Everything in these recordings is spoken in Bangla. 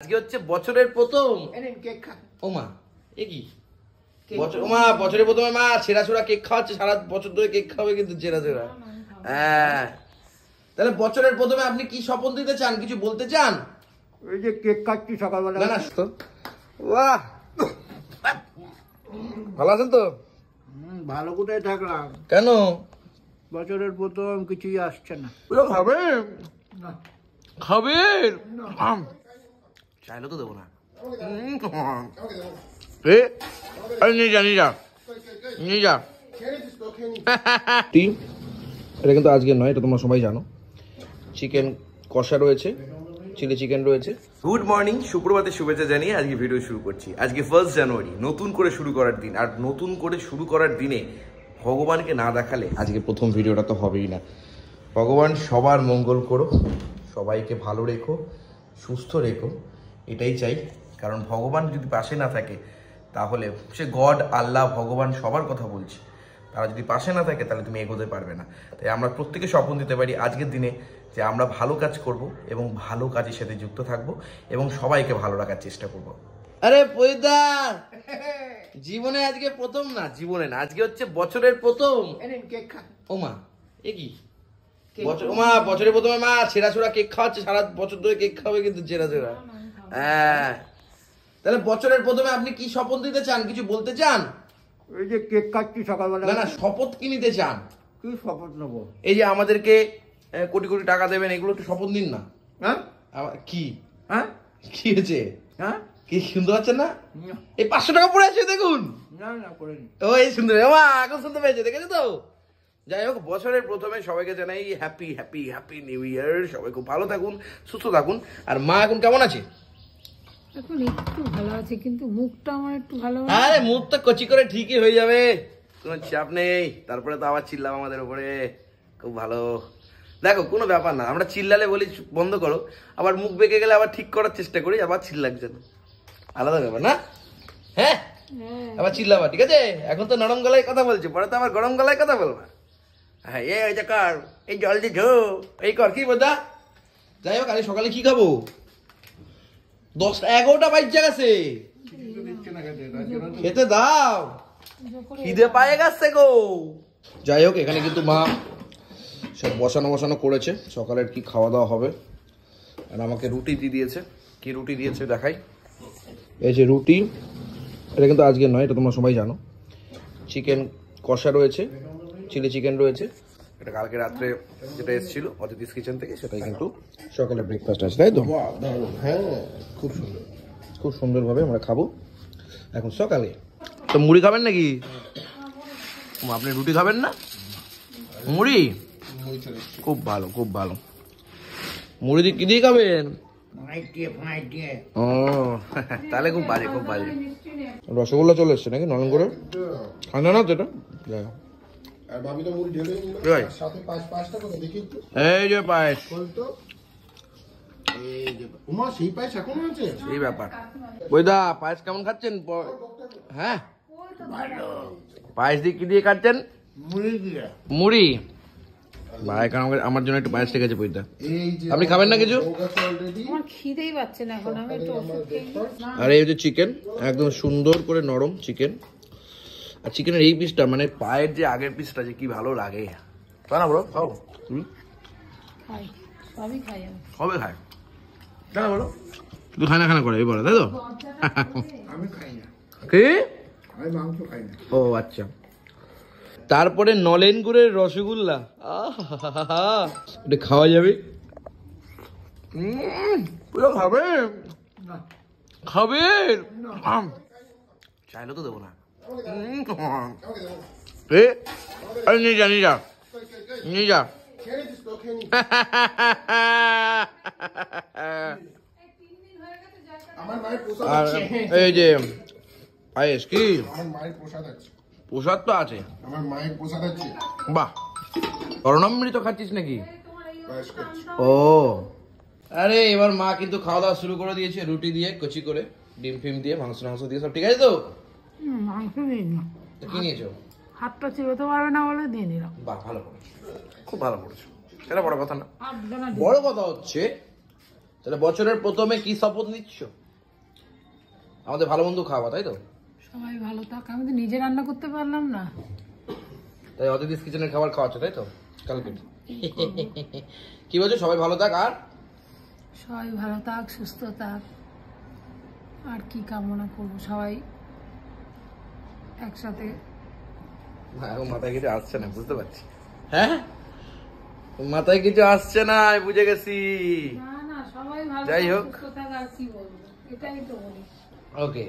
আজকে হচ্ছে বছরের প্রথম কেক খা। ওমা এ কি বছর ওমা বছরের প্রথমে মা ছেঁড়া ছোড়া কেক খাওয়াচ্ছে, সারা বছর ধরে কেক খাবে কিন্তু ছেঁড়া ছোড়া। হ্যাঁ, তাহলে বছরের প্রথমে আপনি কি শপথ দিতে চান, কিছু বলতে চান? ওই যে কেক কাটছি সকালবেলা। না না বাহ, ভালো আছেন তো? ভালো কোথায় থাকলাম, কেন? বছরের প্রথম কিছুই আসছে না। খাবেন না। খাবেন চাইলে তো দেবো না। নিয়ে যা নিয়ে যা নিয়ে যা। এটা কিন্তু আজকে নয়, এটা তোমরা সবাই জানো। চিকেন কষা রয়েছে, চিলি চিকেন রয়েছে। গুড মর্নিং, শুক্রবারের শুভেচ্ছা জানিয়ে আজকে ভিডিও শুরু করছি। আজকে 1 জানুয়ারি, নতুন করে শুরু করার দিন। আর নতুন করে শুরু করার দিনে ভগবানকে না দেখালে আজকে প্রথম ভিডিওটা তো হবেই না। ভগবান সবার মঙ্গল করো, সবাইকে ভালো রেখো, সুস্থ রেখো, এটাই চাই। কারণ ভগবান যদি পাশে না থাকে তাহলে সে গড, আল্লাহ, ভগবান সবার কথা বলছি, তারা যদি পাশে না থাকে তাহলে তুমি এগোতে পারবে না। তাই আমরা প্রত্যেকে স্বপ্ন দিতে পারি আজকের দিনে যে আমরা ভালো কাজ করব এবং ভালো কাজের সাথে যুক্ত থাকব এবং সবাইকে ভালো রাখার চেষ্টা করব। আরে পয়দার, জীবনে আজকে প্রথম না, জীবনে না, আজকে হচ্ছে বছরের প্রথম কেক খা। ওমা এ কি ওমা বছরের প্রথমে মা ছেঁড়া ছোড়া কেক খাওয়াচ্ছে, সারা বছর ধরে কেক খাবে কিন্তু ছেঁড়া ছোড়া। হ্যাঁ, তাহলে বছরের প্রথমে আপনি কি শপথ দিতে চান, কিছু বলতে চান? ওই যে কেক কাটছি সকালবেলা। না না, শপথ কি নিতে চান? কি শপথ নেবো? এই যে আমাদেরকে কোটি কোটি টাকা দেবেন, এগুলো একটু শপথ নিন না। হ্যাঁ কি হ্যাঁ কি হয়েছে? হ্যাঁ, কি শুনতে পাচ্ছেন না? এই 500 টাকা পড়ে আছে দেখুন। না না করিনি। ও এই শুনতে এখন শুনতে পেয়েছে, দেখেছো তো? যাই হোক, বছরের প্রথমে সবাইকে জানাই happy happy happy new year. সবাই খুব ভালো থাকুন, সুস্থ থাকুন। আর মা এখন কেমন আছে? এখন একটু ভালো আছে, কিন্তু মুখটা আমার একটু ভালো। আরে মুখ তো কচি করে ঠিকই হয়ে যাবে, কোনো চাপ নেই। তারপরে তো আবার চিল্লাম আমাদের উপরে, খুব ভালো। দেখো কোনো ব্যাপার না, আমরা চিল্লালে বলি বন্ধ করো, আবার মুখ বেঁকে গেলে আবার ঠিক করার চেষ্টা করি, আবার চিল্লাচ্ছে না, আলাদা ব্যাপার না? হ্যাঁ, আবার চিল্লাবা, ঠিক আছে? এখন তো নরম গলায় কথা বলছে, পরে তো আবার গরম গলায় কথা বলবা। হ্যাঁ, এই যে কর, এই জল দিয়ে ঝো, এই কর, কি বোঝা? যাই হোক, আরে সকালে কি খাবো? 10-11টা বাজে গেছে, খেতে দাও, খিদে পায়ে গেছে গো। যাই হোক, এখানে কিন্তু মা সব বসানো করেছে, সকালের কি খাওয়া দাওয়া হবে। আর আমাকে রুটি দিয়ে দিয়েছে। কি রুটি দিয়েছে দেখাই, এই যে রুটি। এটা কিন্তু আজকে নয়, এটা তোমরা সবাই জানো। চিকেন কষা রয়েছে, চিলি চিকেন রয়েছে। এটা কালকে রাত্রে যেটা এসেছিল অতিথিস কিচেন থেকে, সেটাই কিন্তু সকালে ব্রেকফাস্ট আছে, তাই তো? হ্যাঁ, খুব সুন্দর, খুব সুন্দরভাবে আমরা খাবো এখন সকালে। তো মুড়ি খাবেন নাকি? আপনি রুটি খাবেন না? মুড়ি খুব ভালো, খুব ভালো। মুড়ি দিয়ে কি দিয়ে খাবেন? ও তাহলে খুব বাজে, খুব বাজে। রসগোল্লা চলে এসছে নাকি নরম করে? ঠান্ডা না তো এটা? এই যে পায়েস, এই ব্যাপার। বৈদা পায়েস কেমন খাচ্ছেন? হ্যাঁ, পায়েস দিয়ে কি দিয়ে খাচ্ছেন? মুড়ি। আমার জন্য একটু পায়েস ঠিক আছে বৈদা। আপনি খাবেন না কিছু? আমার খিদেই পাচ্ছে না এখন, আমি একটু ওষুধ খেয়ে নিই। আর এই যে চিকেন, একদম সুন্দর করে নরম চিকেন। আর চিকেনের এই পিসটা, মানে পায়ের যে আগের পিসটা, যে কি ভালো লাগে, তাই না বলো? খাও, খাই, সবই খাই আমি। কবে খায়, তাই না বলো? তুই খানা খানা করে এই বলো, তাই তো? আমি খাই না। কি? আমি মাংস খাই না। ও আচ্ছা। তারপরে নলেন গুড়ের রসগোল্লা, এটা খাওয়া যাবে? পুরো খাবেন? খাবেন? চাইলে তো দেবো না। নিয়ে যা নিয়ে যা নিয়ে যা। আর এই যে পায়েস, কি প্রসাদ তো আছে? আমার মায়ের প্রসাদ আছে। বাহ, অরণামৃত খাচ্ছিস নাকি? ও আরে, এবার মা কিন্তু খাওয়া দাওয়া শুরু করে দিয়েছে, রুটি দিয়ে, কচি করে, ডিম ফিম দিয়ে, মাংস দিয়ে, সব ঠিক আছে তো? মাংস দিই না, কি নিয়েছো? হাতটা চিবোতে পারবে না বলে দিয়ে নিলাম। বাহ, ভালো করেছো, খুব ভালো করেছো, এটা বড় কথা না। বড় কথা হচ্ছে তাহলে বছরের প্রথমে কি শপথ নিচ্ছ? আমাদের ভালো মন্দ খাওয়া, তাই তো? সবাই ভালো থাক। আমি তো নিজে রান্না করতে পারলাম না। তাই অদিতিস কিচেনের খাবার খাওয়াচ্ছ, তাই তো? কালকে কি বলছো? সবাই ভালো থাক। আর সবাই ভালো থাক, সুস্থ থাক। আর কি কামনা করবো, সবাই একসাথে। মাথায় কিছু আসছে না, বুঝতে পারছি। হ্যাঁ, মাথায় কিছু আসছে না, আমি বুঝে গেছি। না না, সবাই ভালো যাই থাক, হোক। সুস্থ থাক। আর কি বলবো, এটাই তো বলি। ওকে,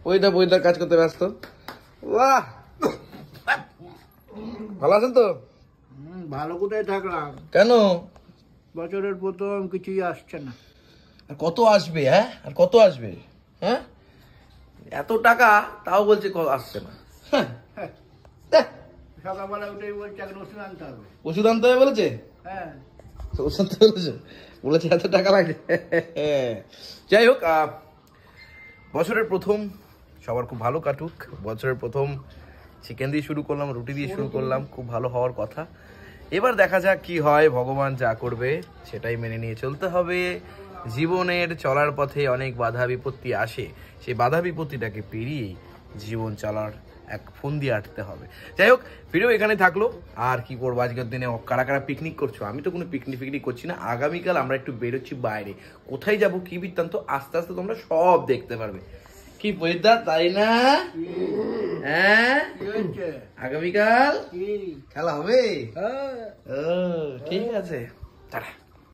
পয়দার কাজ করতে ব্যস্ত। বাহ, ভালো আছেন তো? ভালো কোথায় থাকলাম, কেন? বছরের প্রথম কিছুই আসছে না। আর কত আসবে? হ্যাঁ, আর কত আসবে? হ্যাঁ, এত টাকা তাও বলছে আসছে না। হ্যাঁ, সকালবেলা উঠেই বলছে এখন ওষুধ আনতে হবে। ওষুধ আনতে হবে বলেছে? হ্যাঁ, ওষুধ আনতে বলেছে এত টাকা লাগে। যাই হোক, বছরের প্রথম সবার খুব ভালো কাটুক। বছরের প্রথম চিকেন দিয়ে শুরু করলাম, রুটি দিয়ে শুরু করলাম, খুব ভালো হওয়ার কথা। এবার দেখা যাক কি হয়, ভগবান যা করবে সেটাই মেনে নিয়ে চলতে হবে। জীবনের চলার পথে অনেক বাধা বিপত্তি আসে, সেই বাধা বিপত্তিটাকে পেরিয়েই জীবন চলার এক ফন্দি আটতে হবে। যাই হোক, ভিডিও এখানে থাকলো। আর কি করবো, আজকের দিনে কারা কারা পিকনিক করছো? আমি তো কোনো পিকনিক করছি না। আগামীকাল আমরা একটু বেরোচ্ছি বাইরে। কোথায় যাব, কি বৃত্তান্ত, আস্তে আস্তে তোমরা সব দেখতে পারবে। কি পয়দা, তাই না? হ্যাঁ, আগামীকাল খেলা হবে। ও ঠিক আছে, টাটা।